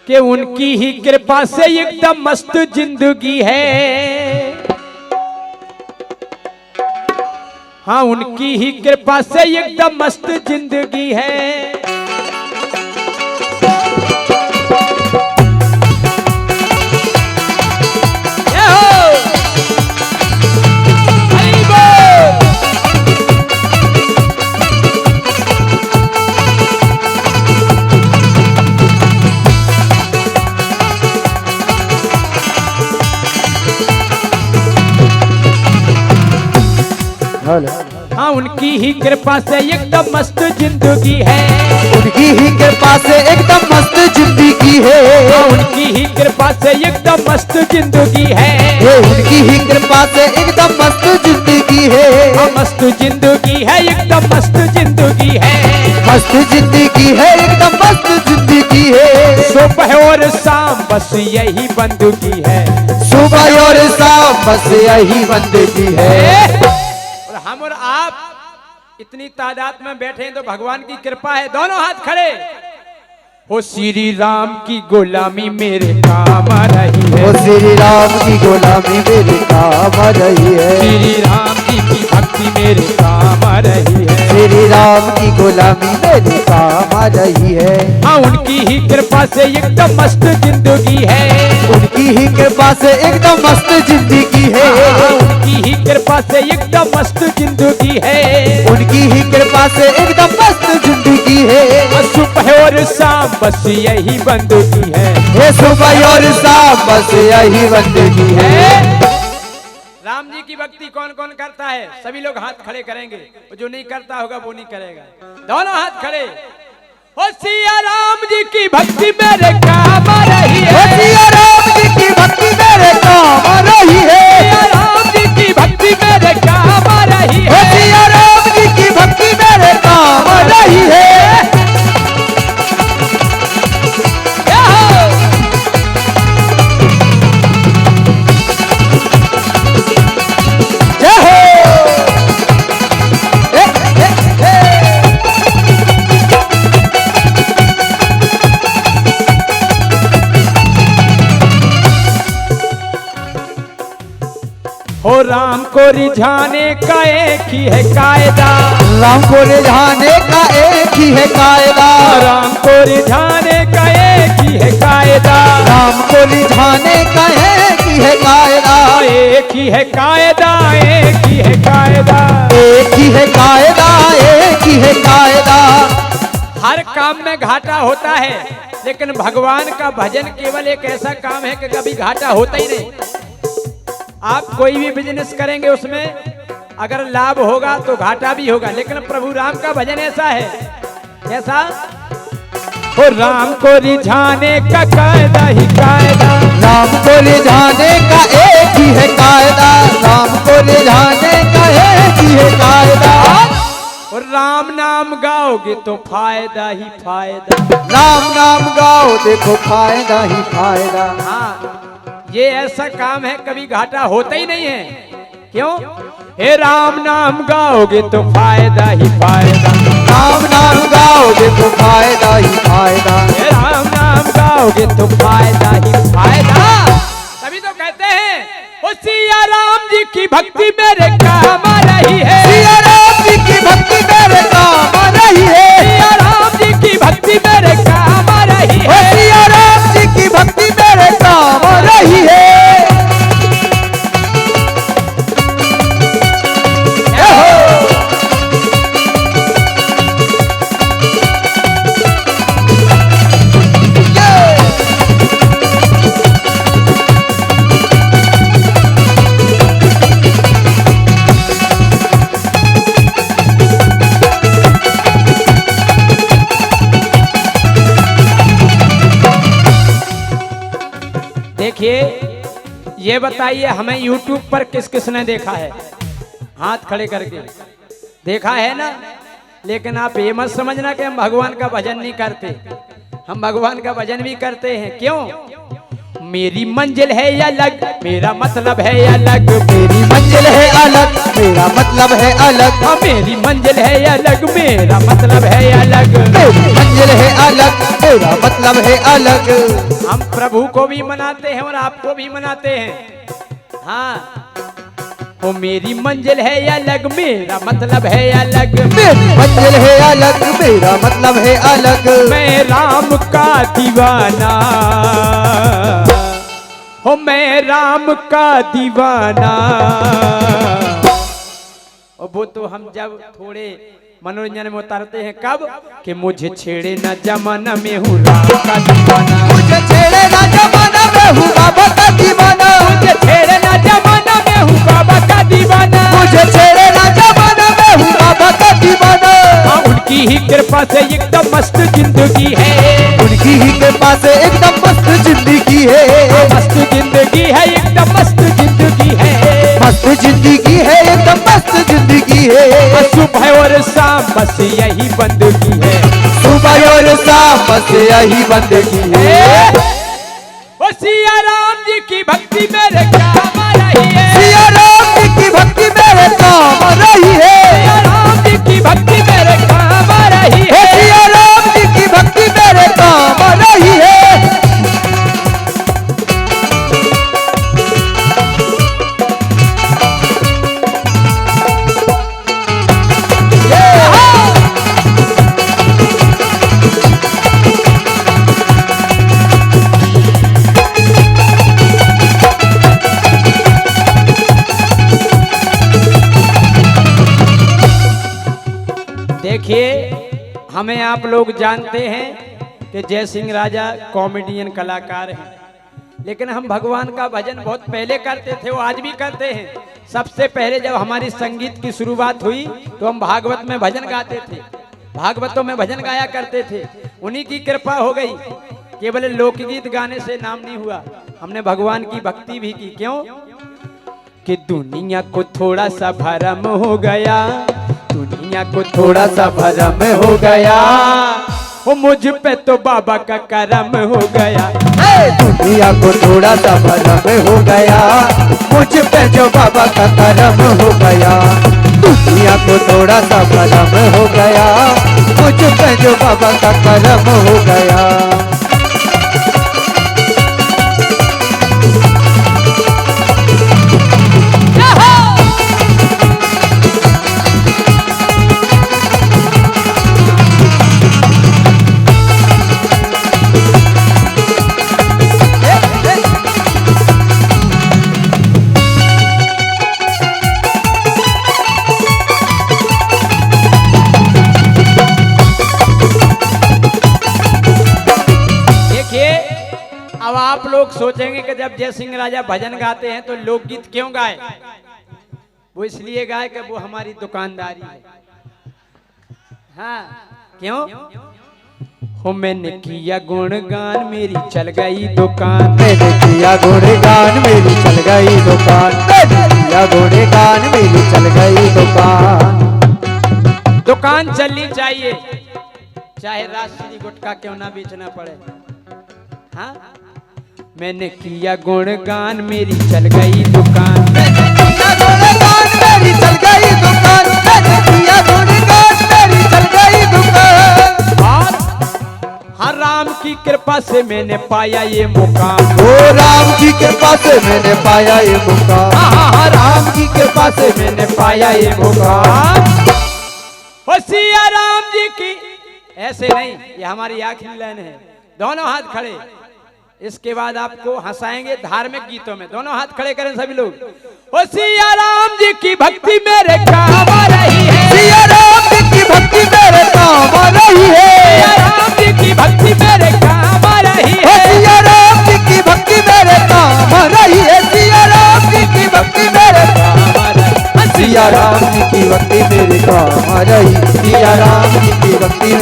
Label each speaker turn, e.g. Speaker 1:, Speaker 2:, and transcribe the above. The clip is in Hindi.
Speaker 1: कि उनकी ही कृपा से एकदम मस्त जिंदगी है। हाँ, उनकी ही कृपा से एकदम मस्त जिंदगी है। हाँ, उनकी ही कृपा से एकदम मस्त जिंदगी है।
Speaker 2: उनकी ही कृपा से एकदम मस्त जिंदगी है।
Speaker 1: हाँ, उनकी ही कृपा से एकदम मस्त जिंदगी है।
Speaker 2: उनकी ही कृपा से एकदम मस्त जिंदगी है।
Speaker 1: हाँ, मस्त जिंदगी है, एकदम मस्त जिंदगी है।
Speaker 2: मस्त जिंदगी है, एकदम मस्त जिंदगी है।
Speaker 1: सुबह और शाम बस यही बंदगी है।
Speaker 2: सुबह और शाम बस यही बंदगी है।
Speaker 1: हम और आप इतनी तादाद में बैठे हैं तो भगवान की कृपा है। दोनों हाथ खड़े। हो श्री राम की गुलामी मेरे काम आ रही है।
Speaker 2: हो श्री राम की गुलामी मेरे काम आ रही है।
Speaker 1: श्री राम जी की भक्ति मेरे काम आ रही है।
Speaker 2: श्री राम की गुलामी मेरे काम आ रही है।
Speaker 1: हाँ, उनकी ही कृपा से एकदम मस्त जिंदगी है।
Speaker 2: उनकी ही कृपा से एकदम मस्त जिंदगी है।
Speaker 1: हाँ, उनकी ही कृपा से एकदम मस्त जिंदगी है।
Speaker 2: उनकी ही कृपा से एकदम मस्त जिंदगी है।
Speaker 1: सुबह और शाम बस यही बंदगी है।
Speaker 2: ये सुबह और शाम बस यही बंदगी है।
Speaker 1: राम जी की भक्ति कौन कौन करता है? सभी लोग हाथ खड़े करेंगे। जो नहीं करता होगा वो नहीं करेगा। दोनों हाथ खड़े। हो सिया राम जी की भक्ति मेरे काम आ रही है।
Speaker 2: सिया राम जी की भक्ति मेरे काम आ रही है।
Speaker 1: सिया राम जी की भक्ति मेरे काम आ रही है।
Speaker 2: सिया राम जी की भक्ति मेरे काम आ रही है।
Speaker 1: हो राम को रिझाने का एक ही है कायदा।
Speaker 2: राम को रिझाने का एक ही है कायदा।
Speaker 1: राम को रिझाने का एक ही है कायदा।
Speaker 2: राम को रिझाने का एक ही है कायदा।
Speaker 1: एक ही है कायदा, एक ही है कायदा।
Speaker 2: एक ही है कायदा, एक ही है कायदा।
Speaker 1: हर काम में घाटा होता है, लेकिन भगवान का भजन केवल एक ऐसा काम है कि कभी घाटा होता ही नहीं। आप कोई भी बिजनेस करेंगे उसमें अगर लाभ होगा तो घाटा भी होगा, लेकिन प्रभु राम का भजन ऐसा है। कैसा? हो राम को रिझाने का कायदा ही कायदा।
Speaker 2: राम को रिझाने का एक ही है कायदा। राम को रिझाने का एक ही है कायदा।
Speaker 1: और राम नाम गाओगे तो फायदा ही फायदा।
Speaker 2: राम नाम गाओ देखो फायदा ही फायदा।
Speaker 1: हाँ, ये ऐसा काम है कभी घाटा होता ही नहीं है। क्यों? हे राम नाम गाओगे तो फायदा ही फायदा।
Speaker 2: राम नाम गाओगे तो फायदा ही फायदा।
Speaker 1: हे राम नाम गाओगे तो फायदा ही फायदा। तभी तो कहते हैं ओ सिया राम जी की भक्ति मेरे काम आ रही है।
Speaker 2: सिया राम जी की भक्ति मेरे काम आ रही है।
Speaker 1: सिया राम जी की भक्ति मेरे काम आ रही है।
Speaker 2: सिया राम जी की भक्ति मेरे काम आ रही है।
Speaker 1: देखिए, ये बताइए हमें YouTube पर किस किस ने देखा है? हाथ खड़े करके देखा है ना। लेकिन आप ये मत समझना कि हम भगवान का भजन नहीं करते। हम भगवान का भजन भी करते हैं। क्यों? मेरी मंजिल है अलग, मेरा मतलब है अलग।
Speaker 2: मेरी मंजिल है अलग, मेरा मतलब है अलग।
Speaker 1: मेरी मंजिल है अलग, मेरा मतलब है अलग।
Speaker 2: मेरी मंजिल है अलग, मेरा मतलब है अलग।
Speaker 1: हम प्रभु को भी मनाते हैं और आपको भी मनाते हैं। हाँ, वो मेरी मंजिल है अलग, मेरा मतलब है अलग।
Speaker 2: मेरी मंजिल है अलग, मेरा मतलब है अलग।
Speaker 1: मैं राम का दीवाना, हो मैं राम का दीवाना। और वो तो हम जब थोड़े मनोरंजन में उतारते हैं, कब कि मुझे छेड़े ना जमाना में हूँ राम का दीवाना।
Speaker 2: मुझे छेड़े ना जमाना में हूँ बाबा का दीवाना।
Speaker 1: मुझे छेड़े ना जमाना में हूँ बाबा का दीवाना।
Speaker 2: मुझे छेड़े ना जमाना में हूँ बाबा का दीवाना।
Speaker 1: हाँ, उनकी ही कृपा से एकदम मस्त जिंदगी है।
Speaker 2: उनकी ही कृपा से एकदम मस्त जिंदगी है।
Speaker 1: मस्त जिंदगी है, एकदम मस्त जिंदगी है।
Speaker 2: मस्त जिंदगी है, एकदम मस्त जिंदगी है।
Speaker 1: सुबह और शाम बस यही बंदगी है।
Speaker 2: सुबह और शाम बस यही बंदगी है।
Speaker 1: ओ सिया राम जी की भक्ति मेरे काम आ रही है।
Speaker 2: सिया राम जी की भक्ति मेरे काम आ रही है।
Speaker 1: सिया राम जी की भक्ति मेरे काम आ रही है।
Speaker 2: सिया राम जी की भक्ति मेरे काम आ रही है।
Speaker 1: देखिए, हमें आप लोग जानते हैं कि जय सिंह राजा कॉमेडियन कलाकार हैं, लेकिन हम भगवान का भजन बहुत पहले करते थे, वो आज भी करते हैं। सबसे पहले जब हमारी संगीत की शुरुआत हुई तो हम भागवत में भजन गाते थे, भागवतों में भजन गाया करते थे। उन्हीं की कृपा हो गई, केवल लोकगीत गाने से नाम नहीं हुआ, हमने भगवान की भक्ति भी की। क्यों कि दुनिया को थोड़ा सा भरम हो गया, दुनिया को थोड़ा सा भरम हो गया, वो मुझ पे तो बाबा का करम हो गया।
Speaker 2: दुनिया को थोड़ा सा भरम हो गया, मुझ पे जो बाबा का करम हो गया। दुनिया को थोड़ा सा भरम हो गया, मुझ पे जो बाबा का करम हो गया।
Speaker 1: अब आप लोग सोचेंगे कि जब जय सिंह राजा भजन गाते हैं तो लोकगीत क्यों गाए? वो इसलिए गाए कि वो हमारी दुकानदारी है। हाँ, क्यों? हो मैंने किया गुणगान मेरी चल गई दुकान।
Speaker 2: मैंने किया गुणगान मेरी चल गई दुकान। मैंने किया गुणगान मेरी चल गई दुकान।
Speaker 1: दुकान चलनी चाहिए, चाहे राष्ट्रीय गुटखा क्यों ना बेचना पड़े। हाँ, मैंने किया गुणगान मेरी चल गई दुकान।
Speaker 2: मैंने किया गुणगान मेरी चल गई दुकान। मैंने किया गुणगान मेरी चल गई दुकान।
Speaker 1: और हर राम की कृपा से मैंने पाया ये मुकाम।
Speaker 2: ओ राम की कृपा से मैंने पाया ये मुकाम।
Speaker 1: हाँ, राम की कृपा से मैंने पाया ये मुकाम। ओ सिया राम जी की, ऐसे नहीं, ये हमारी आखिरी लाइन है। दोनों हाथ खड़े, इसके बाद आपको हंसाएंगे धार्मिक गीतों में। दोनों हाथ खड़े करें सभी लोग। ओ सिया राम जी की भक्ति मेरे काम आ रही है।
Speaker 2: सिया राम जी की भक्ति मेरे काम आ रही है।
Speaker 1: सिया राम जी की भक्ति मेरे काम आ रही है।
Speaker 2: सिया राम जी की भक्ति मेरे काम आ रही है। सिया राम जी की भक्ति मेरे काम आ रही है। सिया राम जी की भक्ति मेरे काम आ रही। सिया राम जी की भक्ति